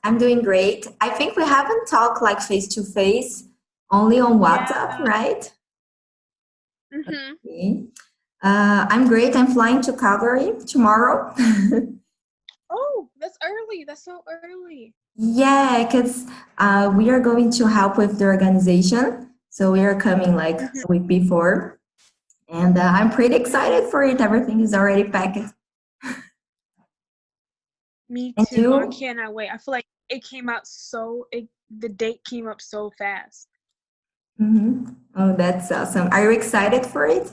I'm doing great. I think we haven't talked like face to face, only on WhatsApp, Yeah. right? Mm-hmm. Okay. I'm great. I'm flying to Calgary tomorrow. Oh, that's early. That's so early. Yeah, because we are going to help with the organization. So we are coming like Hmm. a week before, and I'm pretty excited for it. Everything is already packed. Me And too. I you? cannot wait. I feel like the date came up so fast. Oh, that's awesome. Are you excited for it?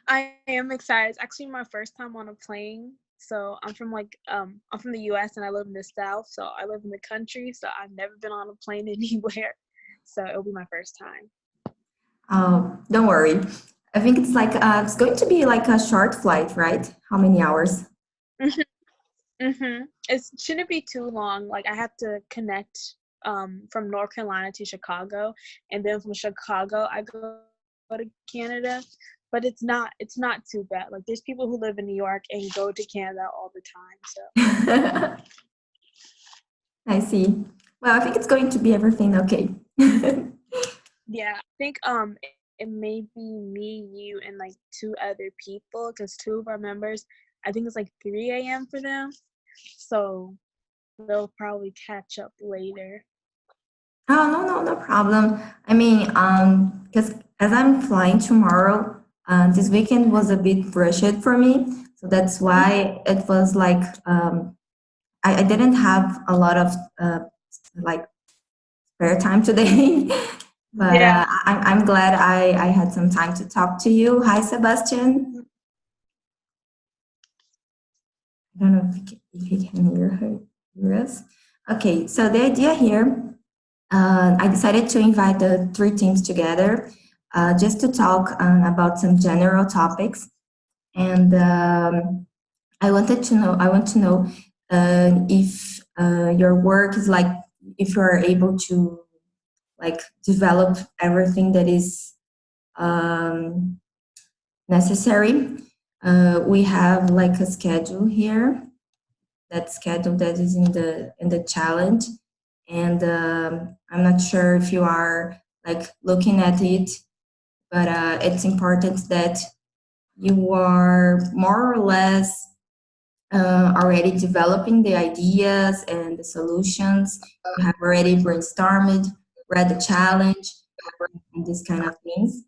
I am excited. It's actually my first time on a plane. So I'm from the US and I live in the South. So I live in the country. So I've never been on a plane anywhere. So it'll be my first time. Oh, don't worry. I think it's going to be like a short flight, right? How many hours? Mm-hmm. It shouldn't be too long. Like I have to connect from North Carolina to Chicago, and then from Chicago I go to Canada. But it's not too bad. Like there's people who live in New York and go to Canada all the time. So I see. Well, I think it's going to be everything okay. yeah, I think it may be me, you, and like two other people because two of our members, I think it's like 3 a.m. for them. So they'll probably catch up later. Oh, no, no, no problem. I mean, because as I'm flying tomorrow, this weekend was a bit rushed for me. So that's why it was like I didn't have a lot of like spare time today. But Yeah. I'm glad I had some time to talk to you. Hi, Sebastian. I don't know if you can hear us. Okay, so the idea here, I decided to invite the three teams together just to talk about some general topics. And I want to know if your work is like, if you are able to like develop everything that is um, necessary. We have like a schedule here, that schedule that is in the challenge, and I'm not sure if you are like looking at it, but it's important that you are more or less already developing the ideas and the solutions. You have already brainstormed, read the challenge, and these kind of things.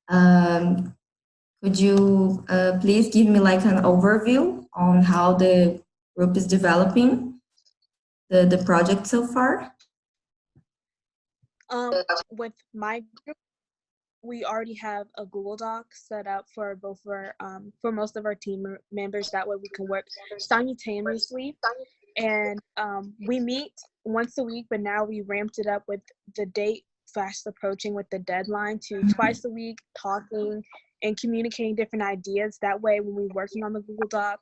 Um, could you please give me like an overview on how the group is developing the project so far? With my group, we already have a Google Doc set up for both of our for most of our members. That way we can work simultaneously. And we meet once a week, but now we ramped it up with the date fast approaching with the deadline to twice a week, talking and communicating different ideas. That way, when we're working on the Google Doc,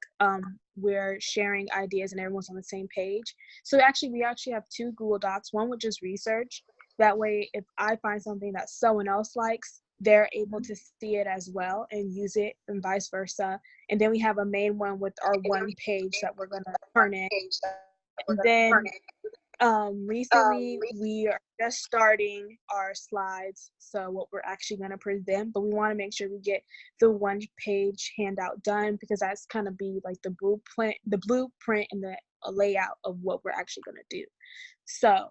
we're sharing ideas and everyone's on the same page. So we actually have two Google Docs, one with just research. That way, if I find something that someone else likes, they're able to see it as well and use it, and vice versa. And then we have a main one with our one page that we're going to turn in. And then recently we are just starting our slides, so what we're actually going to present, but we want to make sure we get the one page handout done because that's kind of be like the blueprint and the layout of what we're actually going to do. So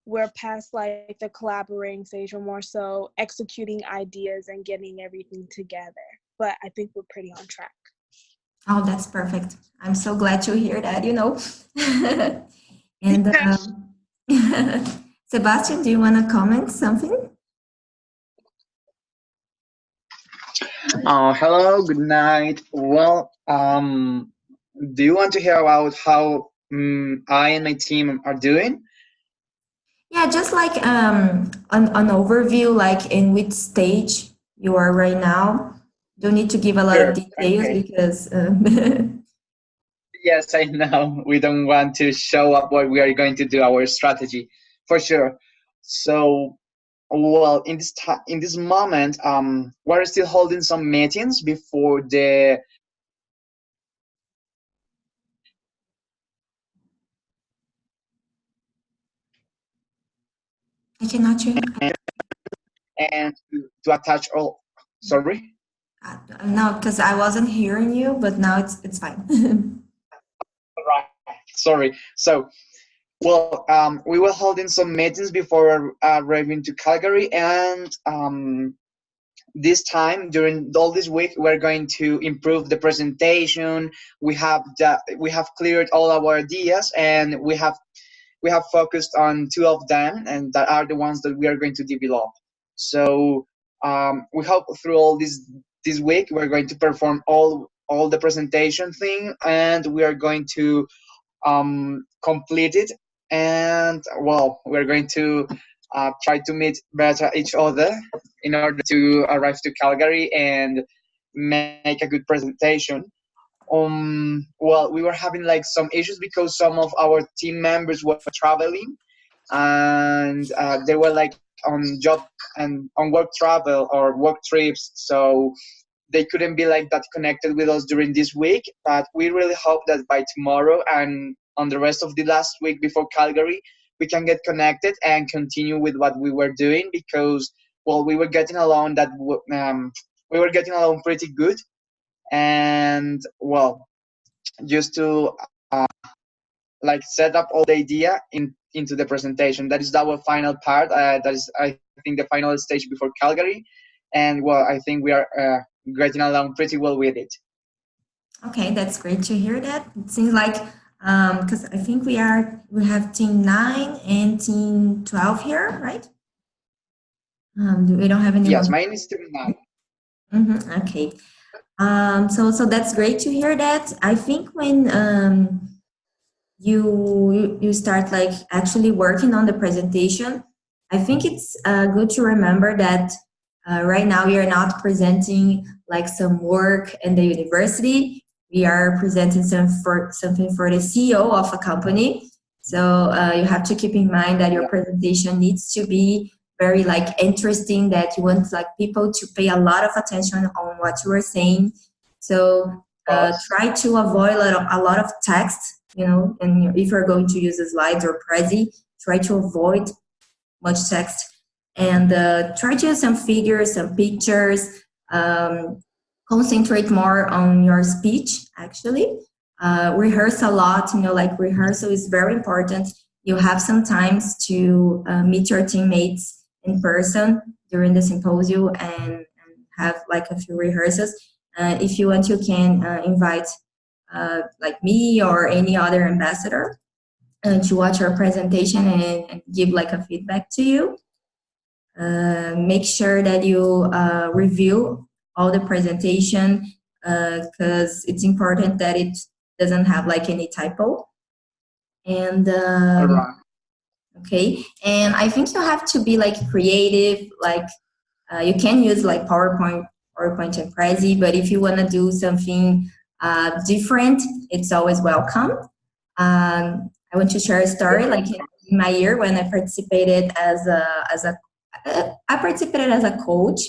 we're past like the collaborating stage. We're more so executing ideas and getting everything together, but I think we're pretty on track. Oh, that's perfect. I'm so glad to hear that, you know. And Sebastian, do you want to comment something? Hello, good night. Well, do you want to hear about how I and my team are doing? Yeah, just like an overview, like in which stage you are right now. Don't need to give a lot of Sure. details Okay. because Yes, I know. We don't want to show up what we are going to do, our strategy, for sure. So, well, in this moment, we're still holding some meetings before the I cannot hear. and to attach all. Sorry. No, because I wasn't hearing you, but now it's fine. Right. Sorry. So, well, we were holding some meetings before arriving to Calgary, and this time during all this week, we're going to improve the presentation. We have cleared all our ideas, and we have focused on two of them, and that are the ones that we are going to develop. So we hope through all this week we're going to perform all the presentation thing, and we are going to complete it. And well, we're going to try to meet better each other in order to arrive to Calgary and make a good presentation. Well, we were having like some issues because some of our team members were traveling, and they were like on job and on work travel or work trips, so they couldn't be like that connected with us during this week. But we really hope that by tomorrow and on the rest of the last week before Calgary, we can get connected and continue with what we were doing, because well, we were getting along we were getting along pretty good. And well, just to like set up all the idea into the presentation. That is our final part. That is, I think, the final stage before Calgary. And well, I think we are getting along pretty well with it. Okay, that's great to hear that. It seems like because I think we have team 9 and team 12 here, right? We don't have anyone. Yes, mine is still 9. Okay. So that's great to hear that. I think when you start like actually working on the presentation, I think it's good to remember that right now we are not presenting like some work in the university. We are presenting something for the CEO of a company. So you have to keep in mind that your presentation needs to be very like interesting, that you want like people to pay a lot of attention on what you are saying. So try to avoid a lot of text, and if you're going to use the slides or Prezi, try to avoid much text, and try to use some figures, some pictures, concentrate more on your speech, actually. Rehearse a lot, like rehearsal is very important. You have some times to meet your teammates in person during the symposium and have like a few rehearsals. If you want, you can invite like me or any other ambassador to watch your presentation and give like a feedback to you. Make sure that you review all the presentation, because it's important that it doesn't have like any typo. And okay, and I think you have to be like creative, like you can use like PowerPoint and Prezi, but if you want to do something different, it's always welcome. I want to share a story. Like in my year when I participated I participated as a coach.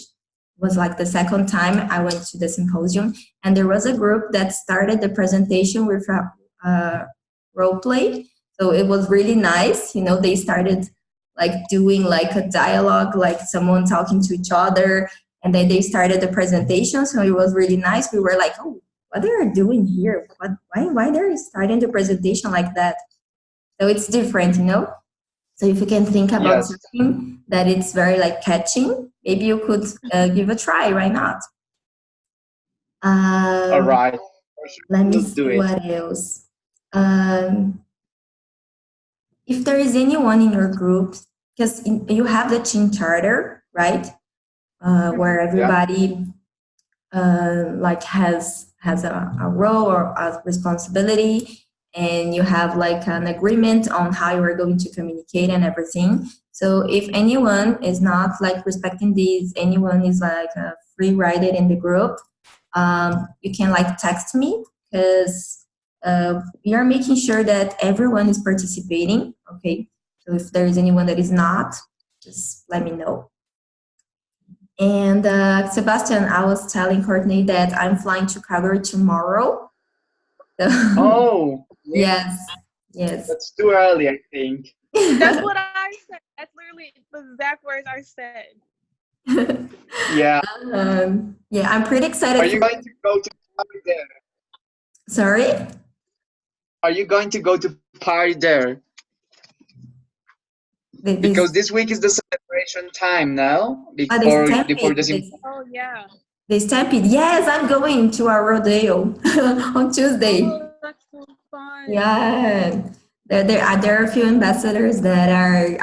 It was like the second time I went to the symposium, and there was a group that started the presentation with a role play. So it was really nice. They started like doing like a dialogue, like someone talking to each other, and then they started the presentation. So it was really nice. We were like, oh, what they are doing here? Why they're starting the presentation like that? So it's different, So if you can think about something that it's very like catching, maybe you could give a try. Why not? All right. Let me see what else. If there is anyone in your group, because you have the team charter, right? Where everybody like has a role or a responsibility, and you have like an agreement on how you are going to communicate and everything. So if anyone is not like respecting these, anyone is like free riding in the group, you can like text me, because we are making sure that everyone is participating. Okay, so if there is anyone that is not, just let me know. And Sebastian, I was telling Courtney that I'm flying to Calgary tomorrow. So, yes. That's too early, I think. That's what I I said. That's literally the exact words I said. Yeah. Yeah, I'm pretty Are excited you for. going to go to party there? Sorry, Are you going to go to party there? this Because this week is the celebration time now, the before stampede. the Oh yeah. The stampede. Yes, I'm going to a rodeo on Tuesday. Oh, that's so fun. Yeah, there are a few ambassadors that are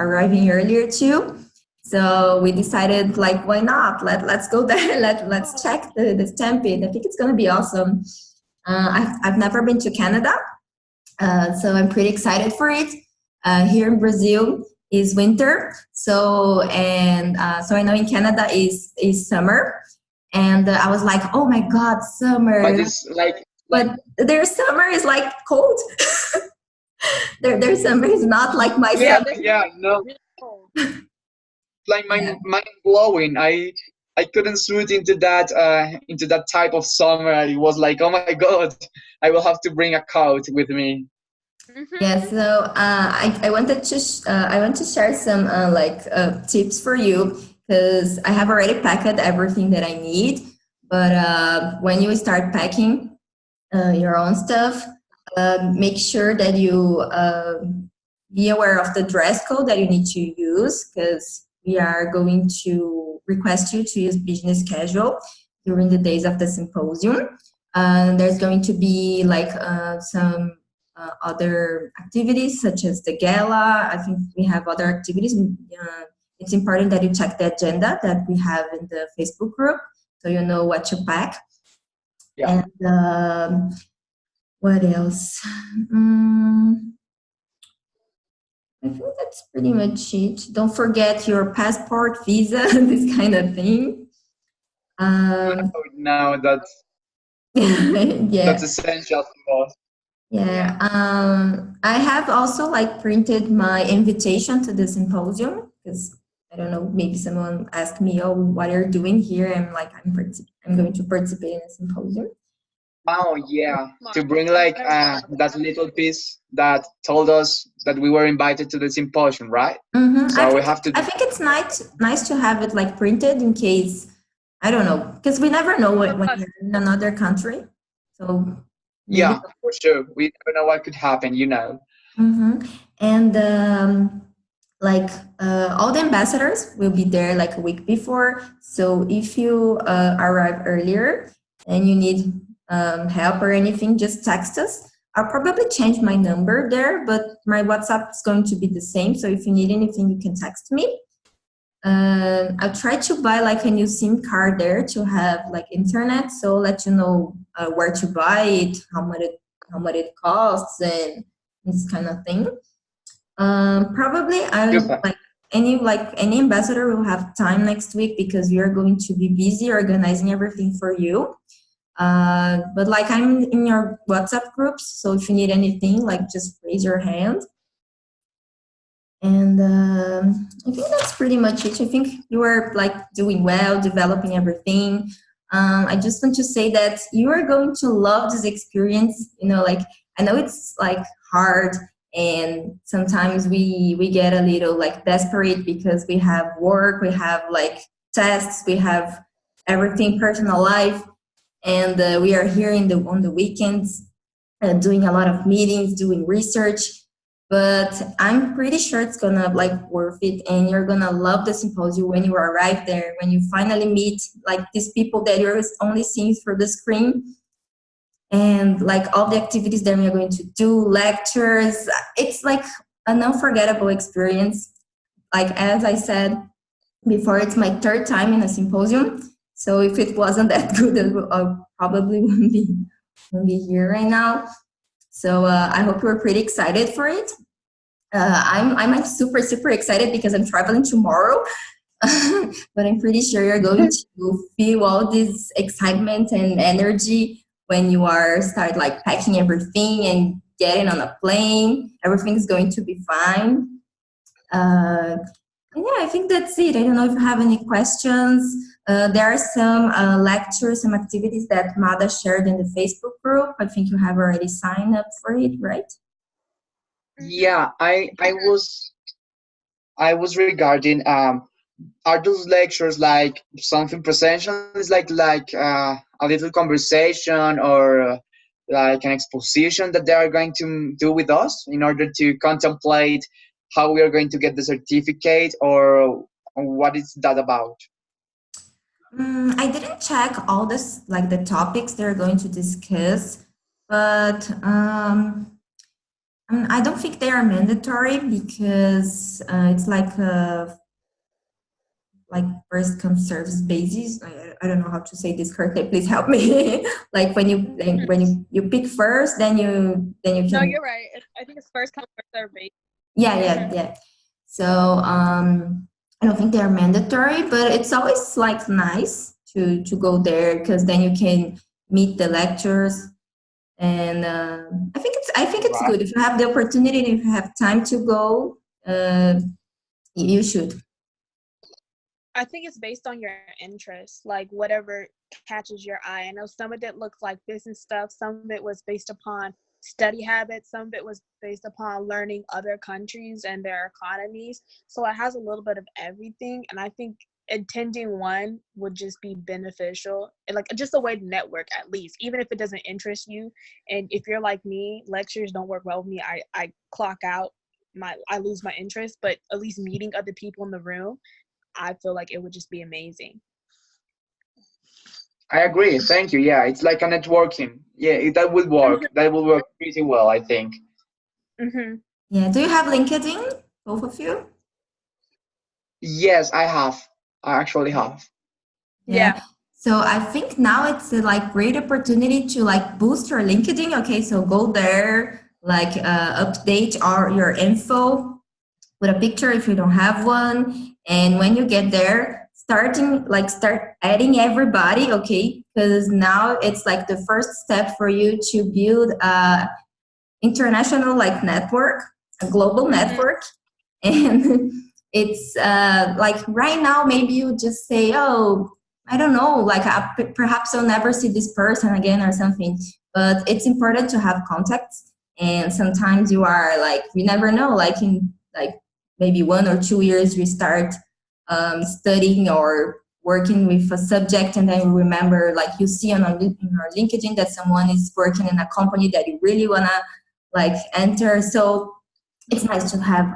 arriving earlier too. So we decided, like, why not? Let's go there. Let's Oh, check the stampede. I think it's gonna be awesome. I've never been to Canada, so I'm pretty excited for it. Here in Brazil is winter, so I know in Canada is summer, and I was like, oh my god, but summer! it's like But their summer is like cold. Their summer is not like my yeah, yeah, summer. this is yeah, no, really cold. like Yeah. mind blowing. I couldn't suit into that type of summer. It was like, oh my god, I will have to bring a coat with me. Mhm. Yeah, so I want to share some tips for you because I have already packed everything that I need. But when you start packing your own stuff, make sure that you be aware of the dress code that you need to use because we are going to request you to use business casual during the days of the symposium. There's going to be like some other activities such as the gala. I think we have other activities. It's important that you check the agenda that we have in the Facebook group so you know what to pack. Yeah. And what else? Mm, I think that's pretty much it. Don't forget your passport, visa, this kind of thing. Um, No, that's yeah, essential for us. yeah. Yeah. I have also like printed my invitation to the symposium because I don't know, maybe someone asked me, "Oh, what are you doing here?" I'm like, I'm going to participate in a symposium. Oh yeah, to Smart. bring I like never thought about that that. little piece that told us that we were invited to the symposium, right? So we have to I do. think it's nice to have it like printed in case I don't know because we never know For when us. you're in another country. So maybe. Yeah, for sure. We never know what could happen, you know. hmm And like all the ambassadors will be there like a week before. So if you arrive earlier and you need help or anything, just text us. I'll probably change my number there, but my WhatsApp is going to be the same. So if you need anything, you can text me. I'll try to buy like a new SIM card there to have like internet. So I'll let you know where to buy it, how much it costs, and this kind of thing. Probably I Super. like any ambassador will have time next week because we are going to be busy organizing everything for you. But like I'm in your WhatsApp groups, so if you need anything, like just raise your hand. And I think that's pretty much it. I think you are like doing well, developing everything. I just want to say that you are going to love this experience. You know, like I know it's like hard, and sometimes we get a little like desperate because we have work, we have like tests, we have everything personal life, and we are here in the on the weekends doing a lot of meetings, doing research. But I'm pretty sure it's gonna like worth it, and you're gonna love the symposium when you arrive there, when you finally meet like these people that you're only seeing through the screen, and like all the activities that we're going to do, lectures. It's like an unforgettable experience. Like as I said before, it's my third time in a symposium. So if it wasn't that good, I probably wouldn't be here right now. So I hope you're pretty excited for it. I'm like super excited because I'm traveling tomorrow, but I'm pretty sure you're going to feel all this excitement and energy when you are start like packing everything and getting on a plane. Everything's going to be fine. And yeah, I think that's it. I don't know if you have any questions. There are some lectures, some activities that Mada shared in the Facebook group. I think you have already signed up for it, right? Mhm. Yeah, I was. I was regarding are those lectures like something presential? Is a little conversation or like an exposition that they are going to do with us in order to contemplate how we are going to get the certificate, or what is that about? I didn't check all this, like the topics they're going to discuss, but I don't think they are mandatory because it's like first come service basis. I don't know how to say this correctly. Please help me. Like when you pick first, then you No, can. you're right. I think it's first come first serve rate. Yeah. So I don't think they are mandatory, but it's always like nice to go there because then you can meet the lecturers, and I think it's Right. good if you have the opportunity, if you have time to go, you should. I think it's based on your interest, like whatever catches your eye. I know some of it looks like business stuff, some of it was based upon study habits, some of it was based upon learning other countries and their economies. So it has a little bit of everything. And I think attending one would just be beneficial and like just a way to network, at least, even if it doesn't interest you. And if you're like me, lectures don't work well with me. I clock out, I lose my interest, but at least meeting other people in the room, I feel like it would just be amazing. I agree. Thank you. Yeah, it's like a networking. Yeah, that would work. That will work pretty well, I think. Mm-hmm. Yeah. Do you have LinkedIn, both of you? Yes, I have. I actually have. Yeah. Yeah. So I think now it's a like great opportunity to like boost your LinkedIn. Okay, so go there, like update all your info with a picture if you don't have one, and when you get there, start adding everybody. Okay, because now it's like the first step for you to build a international like network, a global Mm-hmm. network, and it's like right now maybe you just say, oh, I don't know, like perhaps I'll never see this person again or something, but it's important to have contacts, and sometimes you are like, we never know, like in like maybe 1 or 2 years we start studying or working with a subject, and then you remember, like you see on your LinkedIn that someone is working in a company that you really want to like enter. So it's nice to have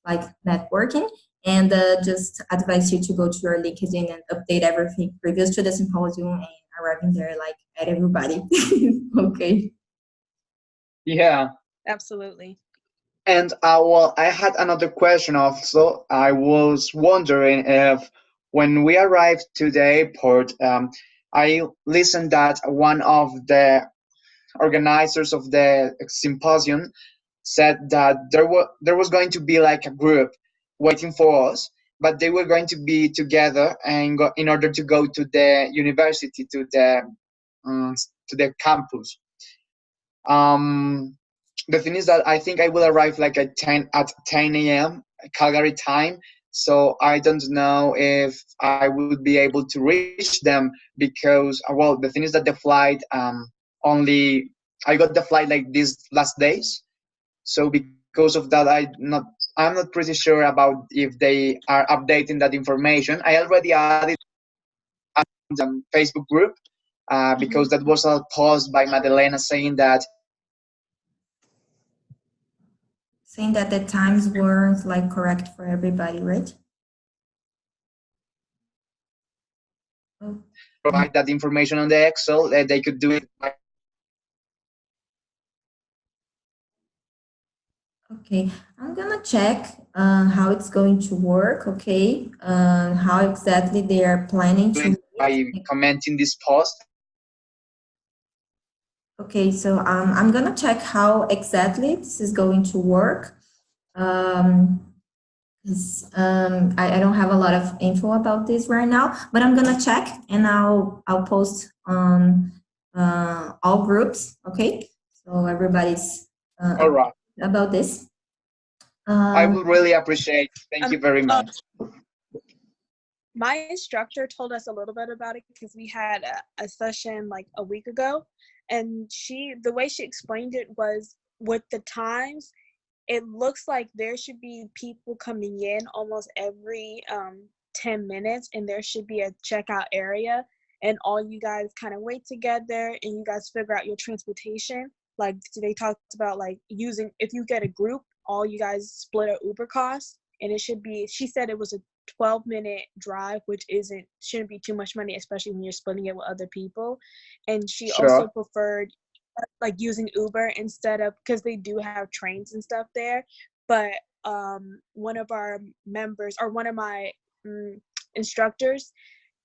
like networking, and just advise you to go to your LinkedIn and update everything previous to the symposium, and arriving there like at everybody. Okay. Yeah. Absolutely. And well, I had another question also. I was wondering if when we arrived to the airport, I listened that one of the organizers of the symposium said that there was going to be like a group waiting for us, but they were going to be together and go, in order to go to the university, um, to the campus. The thing is that I think I will arrive like at 10 a.m. Calgary time, so I don't know if I would be able to reach them because well, the thing is that the flight only I got the flight like these last days, so because of that I'm not pretty sure about if they are updating that information. I already added Facebook group Mm-hmm. because that was a post by Madelena saying that Saying that the times weren't like correct for everybody, right? Oh, provide that information on the Excel, they could do it by okay. I'm gonna check how it's going to work. Okay, how exactly they are planning to meet. commenting this post. Okay, so I'm gonna check how exactly this is going to work. Um, 'Cause, I don't have a lot of info about this right now, but I'm gonna check, and I'll post on all groups. Okay, so everybody's All right. about this. I Um, would really appreciate. Thank Um, you very uh, much. my instructor told us a little bit about it because we had a session like a week ago, and the way she explained it was with the times. it looks like there should be people coming in almost every 10 minutes, and there should be a checkout area, and all you guys kind of wait together and you guys figure out your transportation. Like they talked about like using, if you get a group, all you guys split a Uber cost, and it should be, she said it was a 12-minute drive, which shouldn't be too much money, especially when you're splitting it with other people. And she also Sure. preferred like using Uber instead of, because they do have trains and stuff there. But one of our members, or one of my instructors,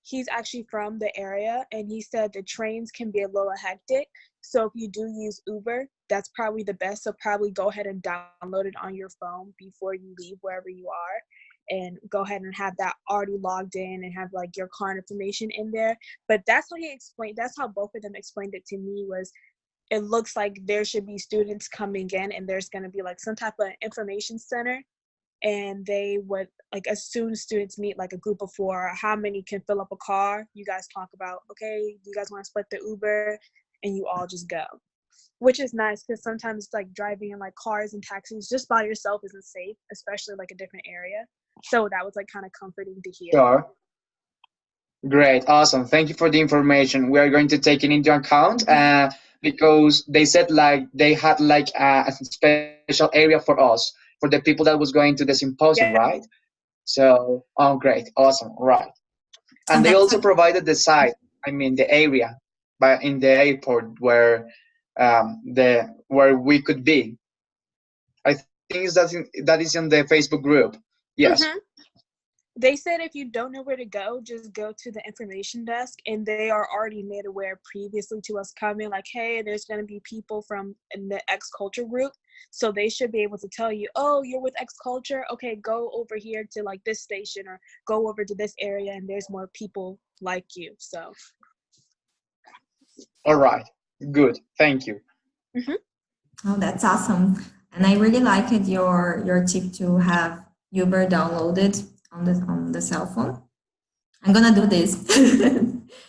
he's actually from the area, and he said the trains can be a little hectic. So if you do use Uber, that's probably the best. So probably go ahead and download it on your phone before you leave wherever you are, and go ahead and have that already logged in and have like your card information in there. But that's how he explained, that's how both of them explained it to me, was it looks like there should be students coming in, and there's going to be like some type of information center, and they would, like, as soon as students meet like a group of 4, how many can fill up a car, you guys talk about, okay, you guys want to split the Uber, and you all just go, which is nice, because sometimes like driving in like cars and taxis just by yourself isn't safe, especially like a different area. So that was like kind of comforting to hear. Sure. Great, awesome. Thank you for the information. We are going to take it into account because they said like they had like a special area for us, for the people that was going to the symposium, Yeah. right? So, oh, great, awesome, right. Oh, And they that's also provided the site, I mean the area, but in the airport where where we could be. I think that is in the Facebook group. Yes. Mm-hmm. They said if you don't know where to go, just go to the information desk, and they are already made aware previously to us coming, like, hey, there's going to be people from in the X Culture group. So they should be able to tell you, oh, you're with X Culture? Okay, go over here to like this station, or go over to this area, and there's more people like you. So. All right. Good. Thank you. Mm-hmm. Oh, that's awesome. And I really liked your tip to have Uber downloaded on the cell phone. I'm gonna do this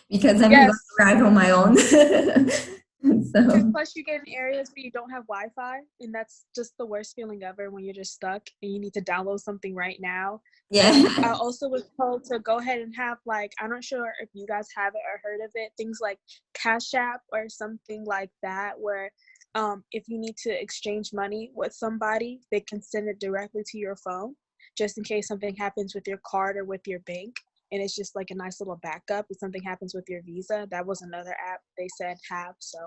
because I'm Yes. gonna drive on my own. So Plus, you get in areas where you don't have Wi-Fi, and that's just the worst feeling ever, when you're just stuck and you need to download something right now. yeah. I also was told to go ahead and have, like, I'm not sure if you guys have it or heard of it, things like Cash App or something like that, where if you need to exchange money with somebody, they can send it directly to your phone, just in case something happens with your card or with your bank. And it's just like a nice little backup if something happens with your Visa. That was another app they said have. So.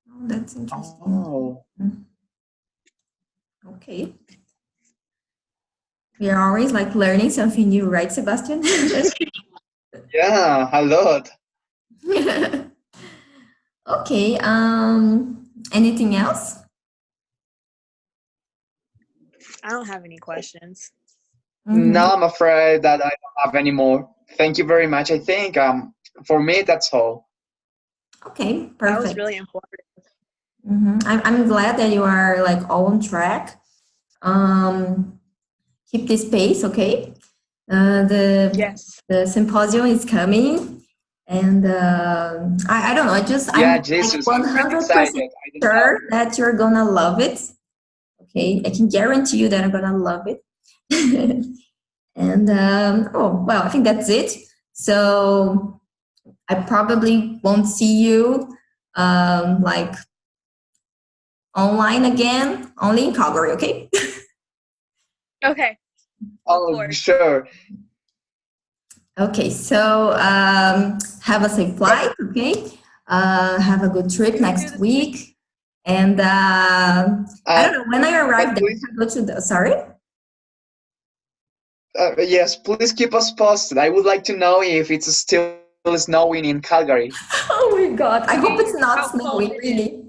Oh, that's interesting. Oh. Okay. We are always like learning something new, right, Sebastian? Yeah, a lot. Okay. Anything else? I don't have any questions. No, I'm afraid that I don't have any more. Thank you very much. I think for me that's all. Okay, perfect. That was really informative. I'm glad that you are like all on track. Keep this pace, okay? Yes. The symposium is coming, and I don't know. I'm Jesus, like I'm pretty 100% excited. I don't know. sure that you're gonna love it. Okay, I can guarantee you that I'm gonna love it. And oh well, I think that's it. So I probably won't see you like online again, only in Calgary. Okay. Okay. Oh, sure. Okay, so have a safe flight, okay? Have a good trip next week. And I don't know, when I arrive there, I go to the, sorry? Yes, please keep us posted. I would like to know if it's still snowing in Calgary. Oh my God, I hope it's not How cold snowing, is really.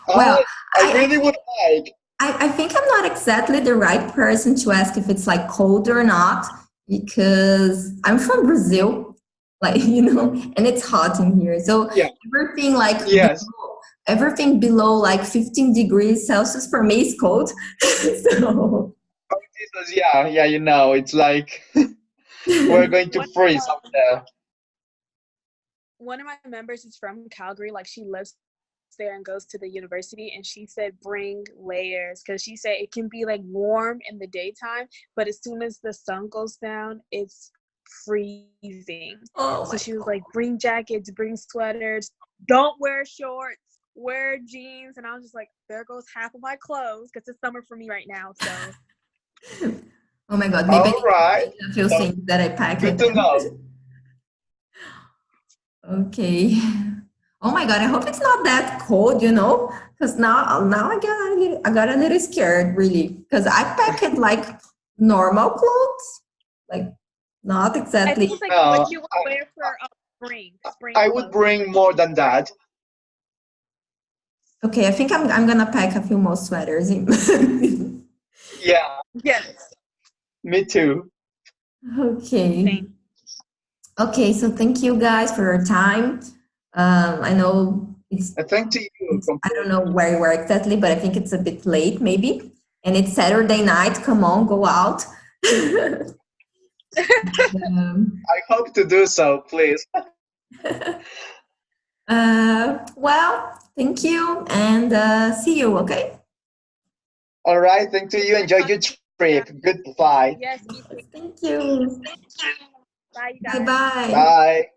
Oh, Well, I really would like. I think I'm not exactly the right person to ask if it's like cold or not, because I'm from Brazil, like, you know, and it's hot in here. So Yeah. everything like Yes. everything below like 15 degrees Celsius for me is cold. So Oh, Jesus, yeah, you know, it's like we're going to freeze up there. One of my members is from Calgary, like she lives there and goes to the university, and she said bring layers because she said it can be like warm in the daytime, but as soon as the sun goes down, it's freezing. Oh So my she was God. like, bring jackets, bring sweaters, don't wear shorts, wear jeans. And I was just like, there goes half of my clothes because it's summer for me right now. So Oh my God. Maybe I All need to right. change a few things that I packed. Good to know. Okay. Oh my God. I hope it's not that cold, because now I got a little scared, really, because I packed like normal clothes, like not I think exactly. it's like No, what you would wear for spring I would clothes. bring more than that. Okay, I think I'm gonna pack a few more sweaters. Yeah, Yes. me too. Okay. Same. Okay, so thank you guys for your time. I know it's, And thank to you, it's I don't Comfort. know where you are exactly, but I think it's a bit late, maybe. And it's Saturday night. Come on, go out. um, I hope to do so, please. well, thank you and see you. Okay. All right, thank to you. Nice Enjoy talking your to you. trip. Goodbye. Yes, me too. Thank you. Bye, you Bye guys. bye. Bye.